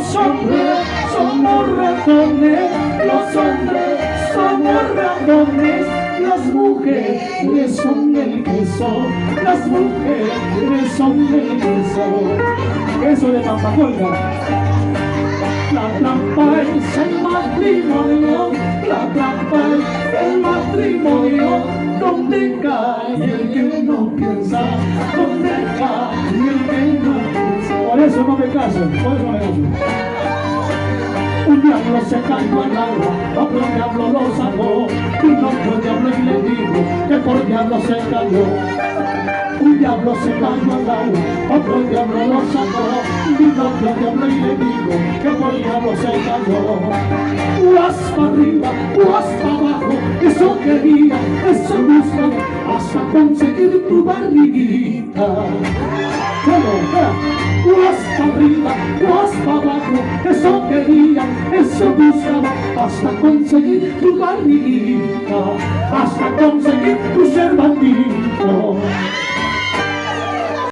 Los hombres somos ratones, los hombres somos ratones, las mujeres son el queso, las mujeres son el queso. Queso de Pampacolga. La trampa es el matrimonio, la trampa es el matrimonio, donde cae el que no piensa, donde cae el que no piensa. Por eso no me caso, por eso no me caso. Un diablo se cayó al agua, otro diablo lo sacó, vino otro diablo y le dijo que por diablo se cayó. Un diablo se cayó al agua, otro diablo lo sacó, vino otro diablo y le dijo que por diablo se cayó. Guas para arriba, guas para abajo, eso quería, eso buscaba, hasta conseguir tu barriguita. Guas para arriba, guas para abajo, eso quería, eso buscaba, hasta conseguir tu barriguita, hasta conseguir tu ser